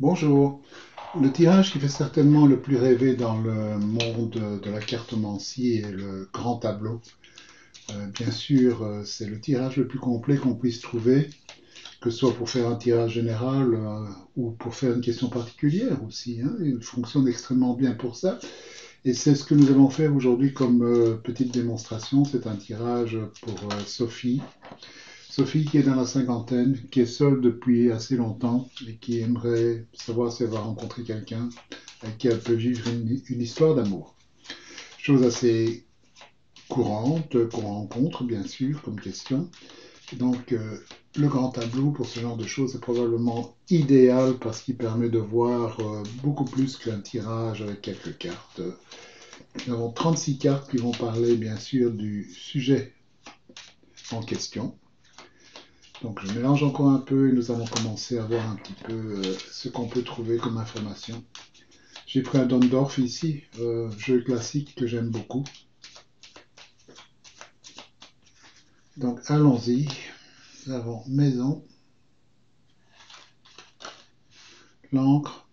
Bonjour. Le tirage qui fait certainement le plus rêver dans le monde de la cartomancie est le grand tableau. Bien sûr, c'est le tirage le plus complet qu'on puisse trouver, que ce soit pour faire un tirage général ou pour faire une question particulière aussi, hein. Il fonctionne extrêmement bien pour ça. Et c'est ce que nous allons faire aujourd'hui comme petite démonstration. C'est un tirage pour Sophie. Sophie qui est dans la cinquantaine, qui est seule depuis assez longtemps et qui aimerait savoir si elle va rencontrer quelqu'un avec qui elle peut vivre une histoire d'amour. Chose assez courante qu'on rencontre bien sûr comme question. Donc le grand tableau pour ce genre de choses est probablement idéal parce qu'il permet de voir beaucoup plus qu'un tirage avec quelques cartes. Nous avons 36 cartes qui vont parler bien sûr du sujet en question. Donc je mélange encore un peu et nous allons commencer à voir un petit peu ce qu'on peut trouver comme information. J'ai pris un Dondorf ici, jeu classique que j'aime beaucoup. Donc allons-y. Nous avons maison, l'encre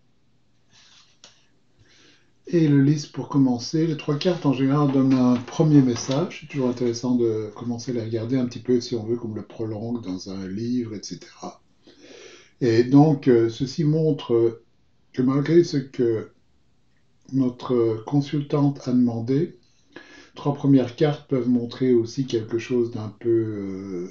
et le lys pour commencer. Les trois cartes en général donnent un premier message. C'est toujours intéressant de commencer à les regarder un petit peu si on veut, comme le prologue dans un livre, etc. Et donc ceci montre que malgré ce que notre consultante a demandé, trois premières cartes peuvent montrer aussi quelque chose d'un peu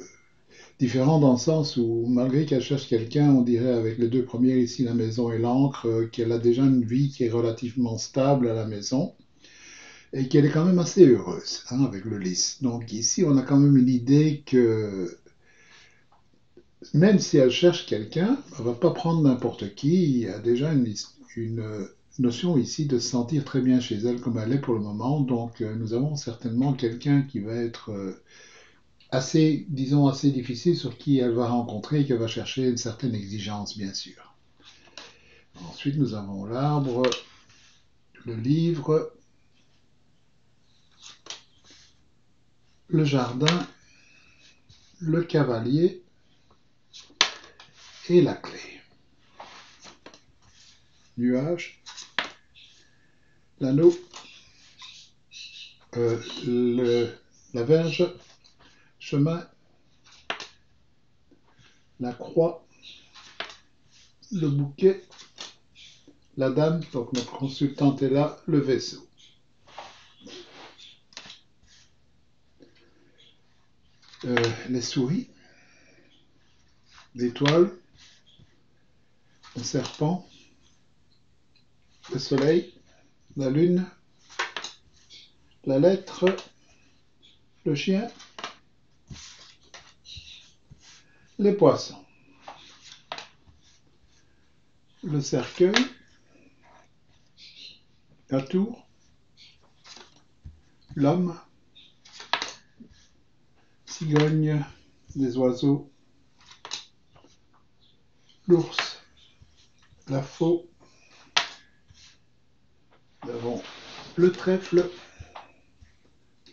différent dans le sens où, malgré qu'elle cherche quelqu'un, on dirait avec les deux premières ici, la maison et l'encre, qu'elle a déjà une vie qui est relativement stable à la maison et qu'elle est quand même assez heureuse hein, avec le lys. Donc ici, on a quand même une idée que même si elle cherche quelqu'un, elle ne va pas prendre n'importe qui. Il y a déjà une notion ici de se sentir très bien chez elle comme elle est pour le moment. Donc nous avons certainement quelqu'un qui va être assez, disons, assez difficile sur qui elle va rencontrer et qu'elle va chercher une certaine exigence, bien sûr. Ensuite, nous avons l'arbre, le livre, le jardin, le cavalier et la clé. Nuage, l'anneau, la verge, chemin, la croix, le bouquet, la dame, donc notre consultante est là, le vaisseau. Les souris, l'étoile, le serpent, le soleil, la lune, la lettre, le chien, les poissons, le cercueil, la tour, l'homme, cigogne, les oiseaux, l'ours, la faux, nous avons le trèfle,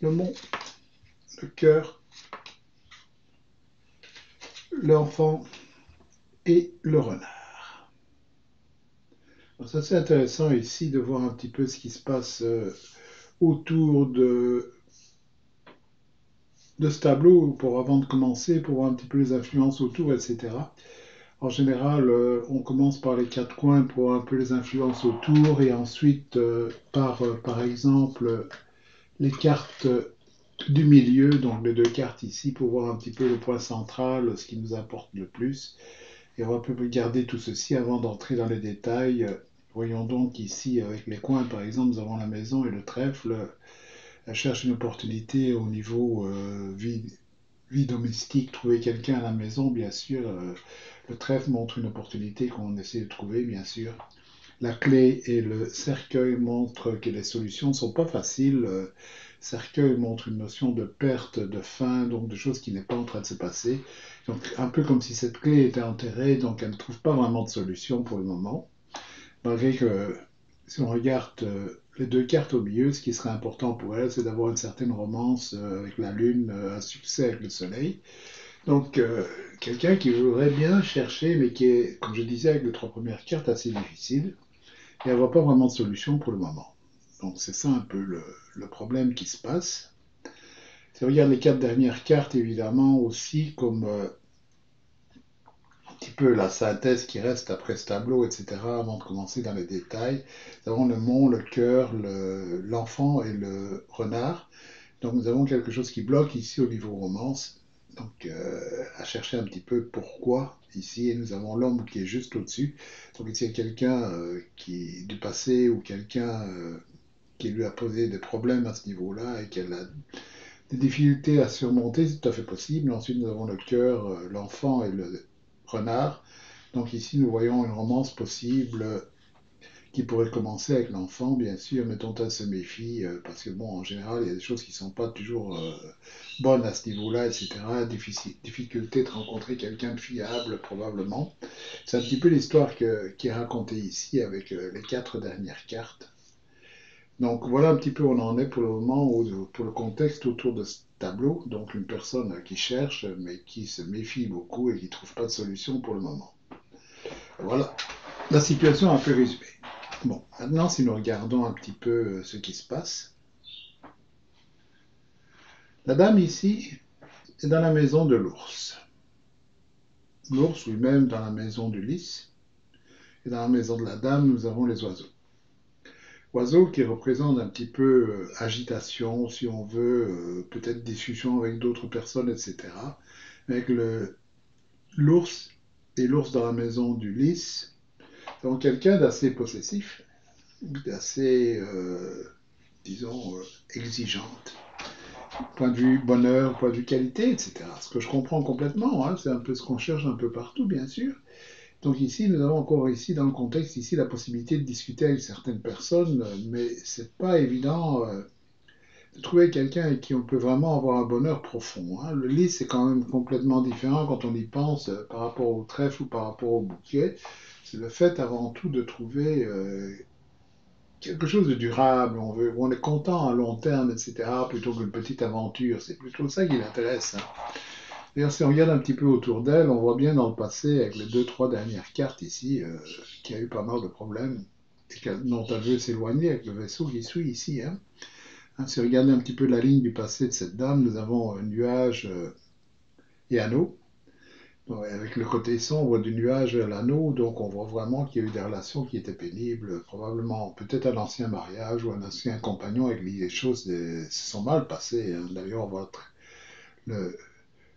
le mont, le cœur, l'enfant et le renard. C'est assez intéressant ici de voir un petit peu ce qui se passe autour de ce tableau pour avant de commencer, pour voir un petit peu les influences autour, etc. En général, on commence par les quatre coins pour voir un peu les influences autour et ensuite par exemple, les cartes du milieu, donc les deux cartes ici pour voir un petit peu le point central, ce qui nous importe le plus. Et on va un peu regarder tout ceci avant d'entrer dans les détails. Voyons donc ici avec les coins, par exemple, nous avons la maison et le trèfle. Elle cherche une opportunité au niveau vie domestique, trouver quelqu'un à la maison, bien sûr. Le trèfle montre une opportunité qu'on essaie de trouver, bien sûr. La clé et le cercueil montrent que les solutions ne sont pas faciles. Le cercueil montre une notion de perte, de fin, donc de choses qui n'est pas en train de se passer. Donc un peu comme si cette clé était enterrée, donc elle ne trouve pas vraiment de solution pour le moment. Malgré que si on regarde les deux cartes au milieu, ce qui serait important pour elle, c'est d'avoir une certaine romance avec la lune, un succès avec le soleil. Donc, quelqu'un qui voudrait bien chercher, mais qui est, comme je disais, avec les trois premières cartes, assez difficile, et elle voit pas vraiment de solution pour le moment. Donc, c'est ça un peu le problème qui se passe. Si on regarde les quatre dernières cartes, évidemment, aussi, comme un petit peu la synthèse qui reste après ce tableau, etc., avant de commencer dans les détails, nous avons le mont, le cœur, l'enfant et le renard. Donc nous avons quelque chose qui bloque ici au niveau romance. Donc à chercher un petit peu pourquoi ici. Et nous avons l'homme qui est juste au-dessus. Donc ici il y a quelqu'un qui du passé ou quelqu'un qui lui a posé des problèmes à ce niveau-là et qu'elle a des difficultés à surmonter, c'est tout à fait possible. Ensuite nous avons le cœur, l'enfant et le renard. Donc ici nous voyons une romance possible qui pourrait commencer avec l'enfant, bien sûr, mais dont elle se méfie, parce que, bon, en général, il y a des choses qui ne sont pas toujours bonnes à ce niveau-là, etc. Difficulté de rencontrer quelqu'un de fiable, probablement. C'est un petit peu l'histoire qui est racontée ici avec les quatre dernières cartes. Donc voilà un petit peu où on en est pour le moment, pour le contexte autour de ce tableau. Donc une personne qui cherche, mais qui se méfie beaucoup et qui ne trouve pas de solution pour le moment. Voilà la situation un peu résumée. Bon, maintenant, si nous regardons un petit peu ce qui se passe, la dame ici est dans la maison de l'ours. L'ours lui-même dans la maison du lys. Et dans la maison de la dame, nous avons les oiseaux. Oiseaux qui représentent un petit peu agitation, si on veut, peut-être discussion avec d'autres personnes, etc. Avec l'ours et l'ours dans la maison du lys, donc quelqu'un d'assez possessif, d'assez, disons, exigeante. Point de vue bonheur, point de vue qualité, etc. Ce que je comprends complètement, hein, c'est un peu ce qu'on cherche un peu partout, bien sûr. Donc ici, nous avons encore ici, dans le contexte, ici, la possibilité de discuter avec certaines personnes, mais c'est pas évident de trouver quelqu'un avec qui on peut vraiment avoir un bonheur profond. Hein. Le lit, c'est quand même complètement différent quand on y pense par rapport au trèfle ou par rapport au bouquet. C'est le fait avant tout de trouver quelque chose de durable, on est content à long terme, etc., plutôt qu'une petite aventure. C'est plutôt ça qui l'intéresse. Hein. D'ailleurs, si on regarde un petit peu autour d'elle, on voit bien dans le passé, avec les deux, trois dernières cartes ici, qu'il y a eu pas mal de problèmes, dont elle veut s'éloigner avec le vaisseau qui suit ici. Hein. Hein, si on regarde un petit peu la ligne du passé de cette dame, nous avons un nuage et anneau. Avec le côté sombre du nuage à l'anneau, donc on voit vraiment qu'il y a eu des relations qui étaient pénibles, probablement peut-être un ancien mariage ou un ancien compagnon avec qui les choses se sont mal passées. Hein. D'ailleurs, on voit le,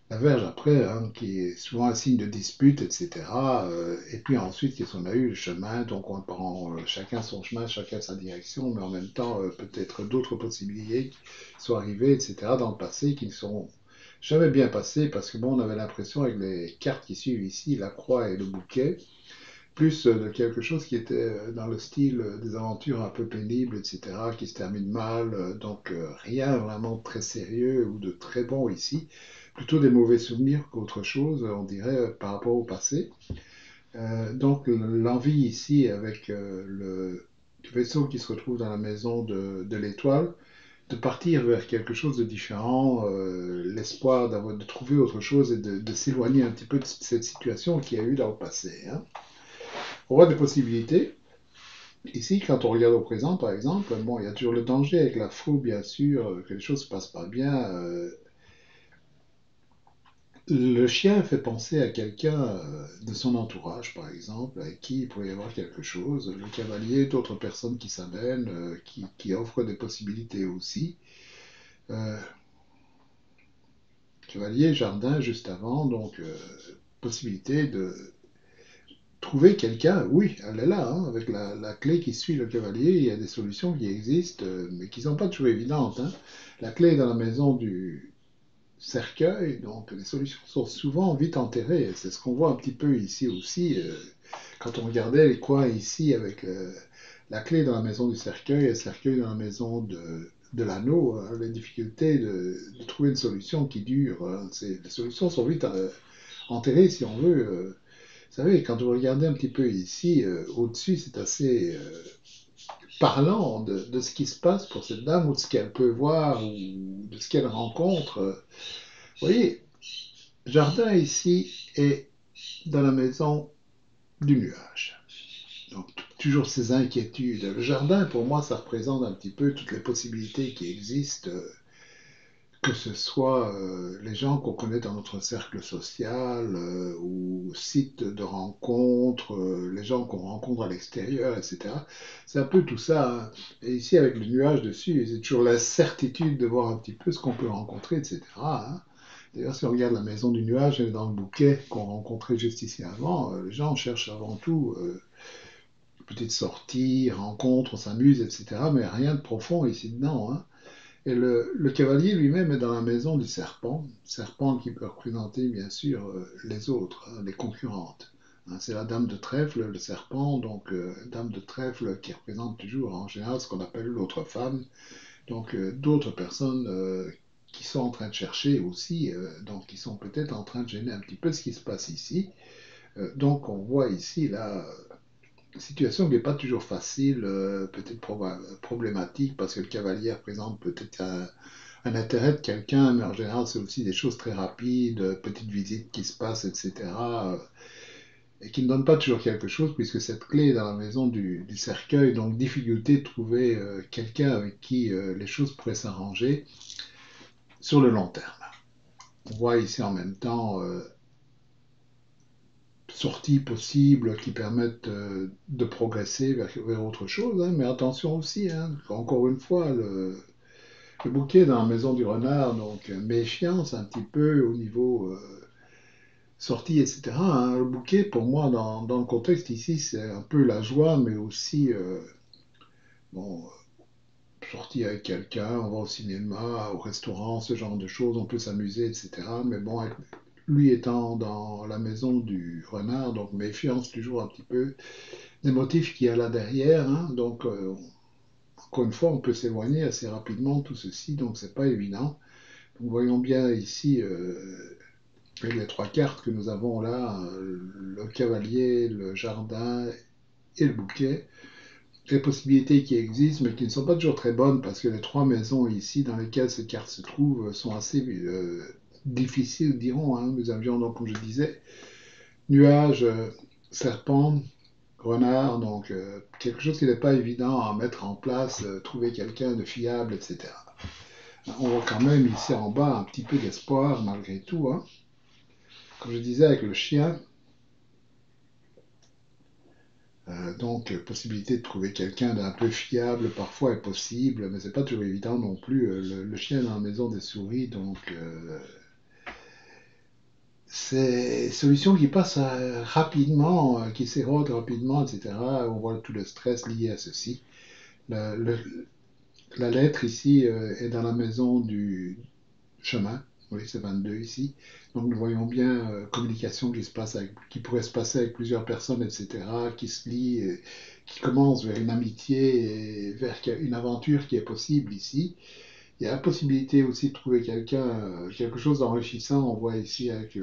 la verge après, hein, qui est souvent un signe de dispute, etc. Et puis ensuite, qu'est-ce qu'on a eu? Le chemin, donc on prend chacun son chemin, chacun sa direction, mais en même temps, peut-être d'autres possibilités qui sont arrivées, etc. dans le passé qui ne sont jamais bien passées, parce que bon, on avait l'impression avec les cartes qui suivent ici, la croix et le bouquet, plus de quelque chose qui était dans le style des aventures un peu pénibles, etc., qui se terminent mal, donc rien vraiment de très sérieux ou de très bon ici, plutôt des mauvais souvenirs qu'autre chose, on dirait, par rapport au passé. Donc l'envie ici avec le vaisseau qui se retrouve dans la maison de l'étoile, de partir vers quelque chose de différent, l'espoir de trouver autre chose et de s'éloigner un petit peu de cette situation qu'il y a eu dans le passé. Hein. On voit des possibilités. Ici, quand on regarde au présent, par exemple, bon, il y a toujours le danger avec la foule, bien sûr, que les choses ne se passent pas bien. Le chien fait penser à quelqu'un de son entourage, par exemple, avec qui il pourrait y avoir quelque chose. Le cavalier, d'autres personnes qui s'amènent, qui offrent des possibilités aussi. Euh, Cavalier, jardin, juste avant, donc possibilité de trouver quelqu'un, oui, elle est là, hein, avec la clé qui suit le cavalier, il y a des solutions qui existent, mais qui ne sont pas toujours évidentes. Hein. La clé est dans la maison du cercueil, donc les solutions sont souvent vite enterrées. C'est ce qu'on voit un petit peu ici aussi, quand on regardait les coins ici avec la clé dans la maison du cercueil et le cercueil dans la maison de l'anneau, hein, les difficultés de trouver une solution qui dure. Hein. Les solutions sont vite enterrées, si on veut. Vous savez, quand vous regardez un petit peu ici, au-dessus, c'est assez parlant de ce qui se passe pour cette dame ou de ce qu'elle peut voir ou de ce qu'elle rencontre. Vous voyez, jardin ici est dans la maison du nuage. Donc, toujours ces inquiétudes. Le jardin, pour moi, ça représente un petit peu toutes les possibilités qui existent, que ce soit les gens qu'on connaît dans notre cercle social ou sites de rencontres, les gens qu'on rencontre à l'extérieur, etc. C'est un peu tout ça, hein. Et ici, avec le nuage dessus, c'est toujours l'incertitude de voir un petit peu ce qu'on peut rencontrer, etc., hein. D'ailleurs, si on regarde la maison du nuage dans le bouquet qu'on rencontrait juste ici avant, les gens cherchent avant tout petites sorties, rencontres, on s'amuse, etc. Mais rien de profond ici dedans, hein. Et le cavalier lui-même est dans la maison du serpent qui peut représenter bien sûr les autres, hein, les concurrentes. Hein, c'est la dame de trèfle, le serpent, donc dame de trèfle qui représente toujours en général ce qu'on appelle l'autre femme, donc d'autres personnes qui sont en train de chercher aussi, donc qui sont peut-être en train de gêner un petit peu ce qui se passe ici. Donc on voit ici là situation qui n'est pas toujours facile, peut-être problématique, parce que le cavalier représente peut-être un intérêt de quelqu'un, mais en général, c'est aussi des choses très rapides, petites visites qui se passent, etc., et qui ne donnent pas toujours quelque chose, puisque cette clé est dans la maison du cercueil, donc difficulté de trouver quelqu'un avec qui les choses pourraient s'arranger sur le long terme. On voit ici en même temps sorties possibles qui permettent de progresser vers autre chose, hein, mais attention aussi, hein, encore une fois, le bouquet dans la maison du renard, donc méfiance un petit peu au niveau sortie, etc., hein. Le bouquet, pour moi, dans le contexte ici, c'est un peu la joie, mais aussi, bon, sortie avec quelqu'un, on va au cinéma, au restaurant, ce genre de choses, on peut s'amuser, etc. Mais bon, lui étant dans la maison du renard, donc méfiance toujours un petit peu des motifs qu'il y a là derrière, hein. Donc, encore une fois, on peut s'éloigner assez rapidement de tout ceci, donc c'est pas évident. Donc, voyons bien ici les trois cartes que nous avons là, le cavalier, le jardin et le bouquet. Les possibilités qui existent, mais qui ne sont pas toujours très bonnes, parce que les trois maisons ici dans lesquelles ces cartes se trouvent sont assez difficiles, dirons, hein. Nous avions donc, comme je disais, nuage, serpent, renard, donc quelque chose qui n'est pas évident à mettre en place, trouver quelqu'un de fiable, etc. On voit quand même ici en bas un petit peu d'espoir malgré tout, hein. Comme je disais avec le chien, donc possibilité de trouver quelqu'un d'un peu fiable parfois est possible, mais c'est pas toujours évident non plus. Le chien dans la maison des souris, donc c'est solution qui passe rapidement, qui s'érode rapidement, etc. On voit tout le stress lié à ceci. Le, le, la lettre ici est dans la maison du chemin. Oui, c'est 22 ici. Donc nous voyons bien communication qui se passe qui pourrait se passer avec plusieurs personnes, etc., qui se lient, qui commence vers une amitié et vers une aventure qui est possible ici. Il y a la possibilité aussi de trouver quelqu'un, quelque chose d'enrichissant. On voit ici avec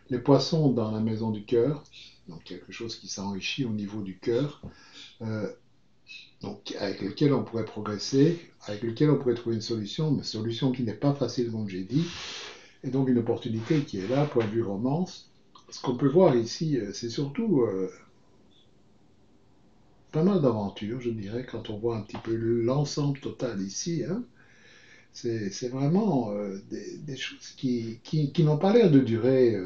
les poissons dans la maison du cœur, donc quelque chose qui s'enrichit au niveau du cœur. Euh, donc avec lequel on pourrait progresser, avec lequel on pourrait trouver une solution, mais solution qui n'est pas facile, comme j'ai dit, et donc une opportunité qui est là, point de vue romance. Ce qu'on peut voir ici, c'est surtout pas mal d'aventures, je dirais, quand on voit un petit peu l'ensemble total ici, hein. C'est vraiment des choses qui n'ont pas l'air de durer.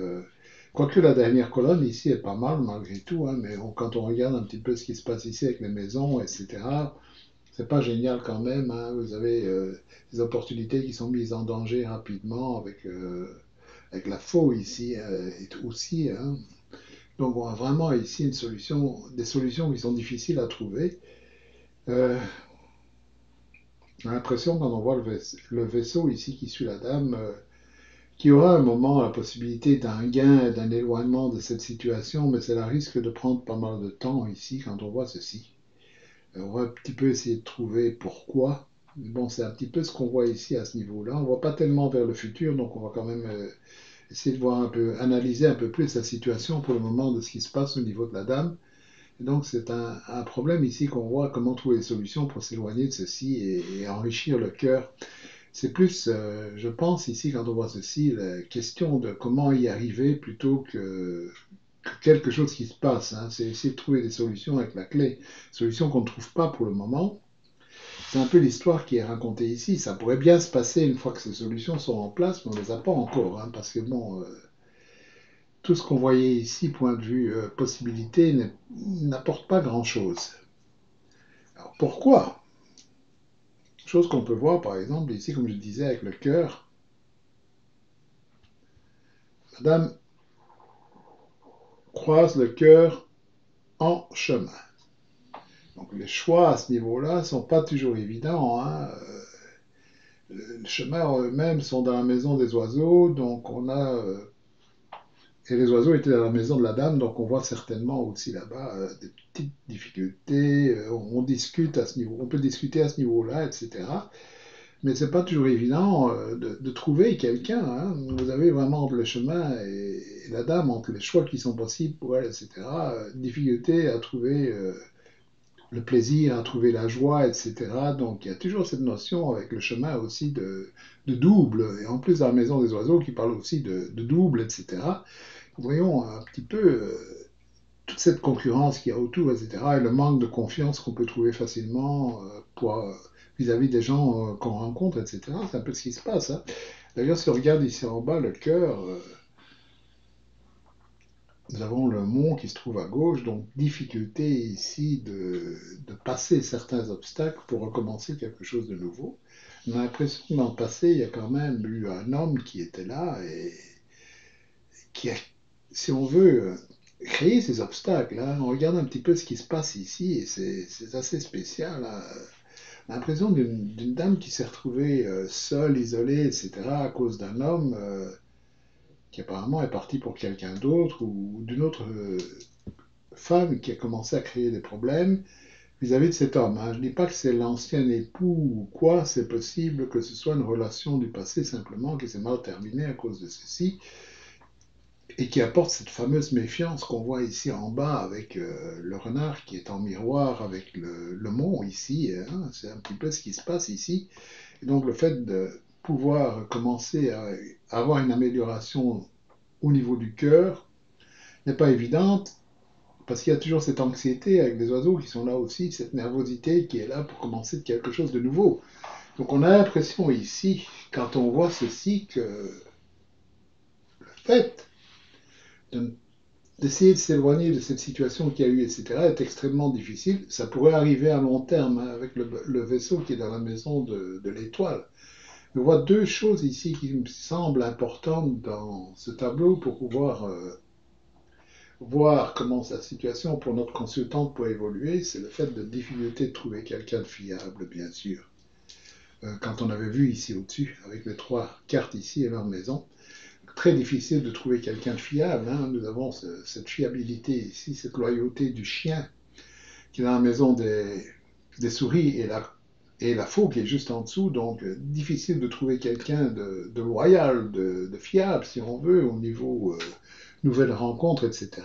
Quoique la dernière colonne ici est pas mal malgré tout, hein, mais quand on regarde un petit peu ce qui se passe ici avec les maisons, etc., c'est pas génial quand même, hein. Vous avez des opportunités qui sont mises en danger rapidement avec la faux ici aussi, hein. Donc on a vraiment ici une solution, des solutions qui sont difficiles à trouver. Euh, on a l'impression quand on voit le vaisseau ici qui suit la dame, qu'il y aura un moment la possibilité d'un gain, d'un éloignement de cette situation, mais cela risque de prendre pas mal de temps ici quand on voit ceci. On va un petit peu essayer de trouver pourquoi. Mais bon, c'est un petit peu ce qu'on voit ici à ce niveau-là. On ne voit pas tellement vers le futur, donc on va quand même essayer de voir un peu, analyser un peu plus la situation pour le moment de ce qui se passe au niveau de la dame. Et donc c'est un problème ici qu'on voit comment trouver des solutions pour s'éloigner de ceci et enrichir le cœur. C'est plus, je pense ici, quand on voit ceci, la question de comment y arriver plutôt que quelque chose qui se passe, hein. C'est essayer de trouver des solutions avec la clé. Solutions qu'on ne trouve pas pour le moment. C'est un peu l'histoire qui est racontée ici. Ça pourrait bien se passer une fois que ces solutions sont en place, mais on ne les a pas encore, hein, parce que bon, tout ce qu'on voyait ici, point de vue possibilité, n'apporte pas grand-chose. Alors pourquoi? Chose qu'on peut voir par exemple ici, comme je disais, avec le cœur. Madame croise le cœur en chemin. Donc les choix à ce niveau-là ne sont pas toujours évidents, hein. Les chemins eux-mêmes sont dans la maison des oiseaux, donc on a et les oiseaux étaient dans la maison de la dame, donc on voit certainement aussi là-bas des petites difficultés. On discute à ce niveau, on peut discuter à ce niveau-là, etc. Mais c'est pas toujours évident de trouver quelqu'un, hein. Vous avez vraiment entre le chemin et la dame, entre les choix qui sont possibles pour elle, etc. Difficulté à trouver le plaisir, à trouver la joie, etc. Donc il y a toujours cette notion avec le chemin aussi de double, et en plus dans la maison des oiseaux qui parle aussi de double, etc. Voyons un petit peu toute cette concurrence qu'il y a autour, etc. Et le manque de confiance qu'on peut trouver facilement vis-à-vis des gens qu'on rencontre, etc. C'est un peu ce qui se passe, hein. D'ailleurs, si on regarde ici en bas le cœur, nous avons le mont qui se trouve à gauche, donc difficulté ici de passer certains obstacles pour recommencer quelque chose de nouveau. On a l'impression que dans le passé, il y a quand même eu un homme qui était là et qui a, si on veut, créer ces obstacles, hein. On regarde un petit peu ce qui se passe ici et c'est assez spécial, hein. On a l'impression d'une dame qui s'est retrouvée seule, isolée, etc. à cause d'un homme qui apparemment est parti pour quelqu'un d'autre ou d'une autre femme qui a commencé à créer des problèmes vis-à-vis de cet homme, hein. Je ne dis pas que c'est l'ancien époux ou quoi, c'est possible que ce soit une relation du passé simplement qui s'est mal terminée à cause de ceci et qui apporte cette fameuse méfiance qu'on voit ici en bas avec le renard qui est en miroir avec le mont ici, hein. C'est un petit peu ce qui se passe ici. Et donc le fait de pouvoir commencer à avoir une amélioration au niveau du cœur n'est pas évidente parce qu'il y a toujours cette anxiété avec les oiseaux qui sont là aussi, cette nervosité qui est là pour commencer quelque chose de nouveau. Donc on a l'impression ici, quand on voit ceci, que le fait de d'essayer de s'éloigner de cette situation qu'il y a eu, etc., est extrêmement difficile. Ça pourrait arriver à long terme, hein, avec le vaisseau qui est dans la maison de l'étoile. Je vois deux choses ici qui me semblent importantes dans ce tableau pour pouvoir voir comment sa situation pour notre consultante peut évoluer. C'est le fait de difficulté de trouver quelqu'un de fiable, bien sûr. Quand on avait vu ici au-dessus, avec les trois cartes ici et leur maison, très difficile de trouver quelqu'un de fiable, hein. Nous avons cette fiabilité ici, cette loyauté du chien qui est dans la maison des souris et la faux qui est juste en dessous. Donc, difficile de trouver quelqu'un de loyal, de fiable, si on veut, au niveau nouvelles rencontres, etc.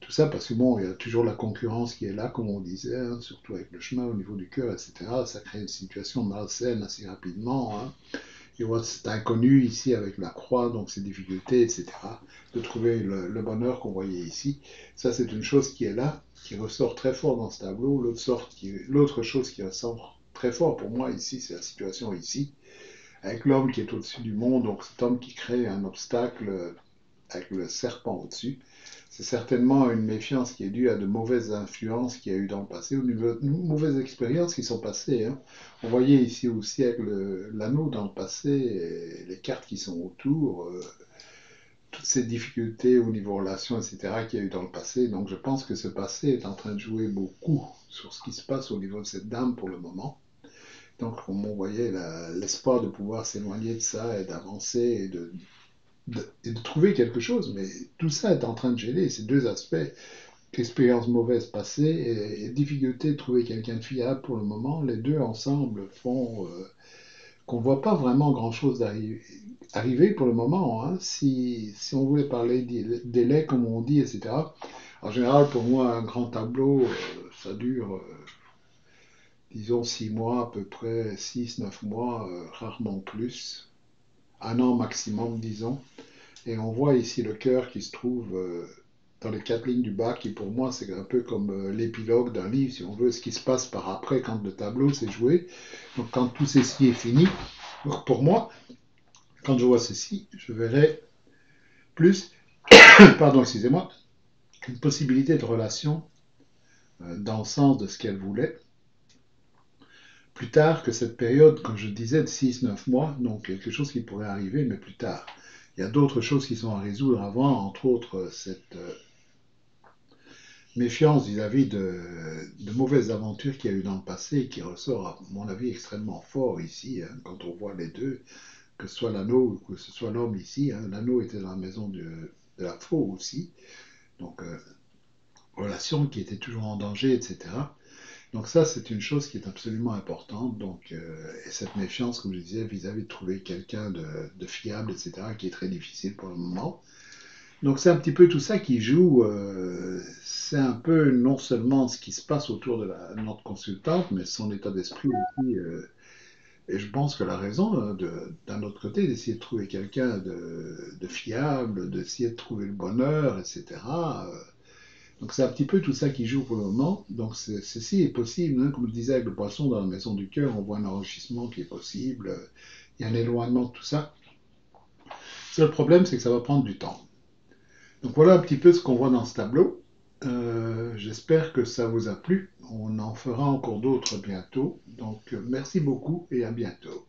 Tout ça parce que bon, il y a toujours la concurrence qui est là, comme on disait, hein, surtout avec le chemin au niveau du cœur, etc. Ça crée une situation malsaine assez rapidement, hein. Il y a cet inconnu ici avec la croix, donc ces difficultés, etc., de trouver le bonheur qu'on voyait ici. Ça, c'est une chose qui est là, qui ressort très fort dans ce tableau. L'autre chose qui ressort très fort pour moi ici, c'est la situation ici, avec l'homme qui est au-dessus du monde, donc cet homme qui crée un obstacle avec le serpent au-dessus. C'est certainement une méfiance qui est due à de mauvaises influences qu'il y a eu dans le passé, ou de mauvaises expériences qui sont passées, hein. On voyait ici aussi avec l'anneau dans le passé, et les cartes qui sont autour, toutes ces difficultés au niveau relations, etc., qu'il y a eu dans le passé. Donc je pense que ce passé est en train de jouer beaucoup sur ce qui se passe au niveau de cette dame pour le moment. Donc on voyait l'espoir de pouvoir s'éloigner de ça et d'avancer et de trouver quelque chose, mais tout ça est en train de gêner ces deux aspects, expérience mauvaise passée et difficulté de trouver quelqu'un de fiable pour le moment. Les deux ensemble font qu'on ne voit pas vraiment grand-chose arriver pour le moment, hein. Si on voulait parler délai, comme on dit, etc., en général, pour moi, un grand tableau, ça dure disons 6 mois à peu près, 6, 9 mois, rarement plus, un an maximum, disons. Et on voit ici le cœur qui se trouve dans les 4 lignes du bas, qui pour moi c'est un peu comme l'épilogue d'un livre, si on veut, ce qui se passe par après quand le tableau s'est joué. Donc quand tout ceci est fini, pour moi, quand je vois ceci, je verrai plus, pardon, excusez-moi, une possibilité de relation dans le sens de ce qu'elle voulait. Plus tard que cette période, comme je disais, de 6, 9 mois, donc quelque chose qui pourrait arriver, mais plus tard. Il y a d'autres choses qui sont à résoudre avant, entre autres cette méfiance vis-à-vis de mauvaises aventures qu'il y a eu dans le passé et qui ressort, à mon avis, extrêmement fort ici, hein, quand on voit les deux, que ce soit l'anneau ou que ce soit l'homme ici. Hein. L'anneau était dans la maison de la faux aussi, donc relation qui était toujours en danger, etc. Donc ça, c'est une chose qui est absolument importante. Donc, et cette méfiance, comme je disais, vis-à-vis de trouver quelqu'un de fiable, etc., qui est très difficile pour le moment. Donc c'est un petit peu tout ça qui joue. C'est un peu non seulement ce qui se passe autour de notre consultante, mais son état d'esprit aussi. Et je pense que la raison, d'un autre côté, d'essayer de trouver quelqu'un de fiable, d'essayer de trouver le bonheur, etc. Donc c'est un petit peu tout ça qui joue pour le moment. Donc ceci est possible, hein. Comme je disais avec le poisson dans la maison du cœur, on voit un enrichissement qui est possible. Il y a un éloignement de tout ça. Le seul problème, c'est que ça va prendre du temps. Donc voilà un petit peu ce qu'on voit dans ce tableau. J'espère que ça vous a plu. On en fera encore d'autres bientôt. Donc merci beaucoup et à bientôt.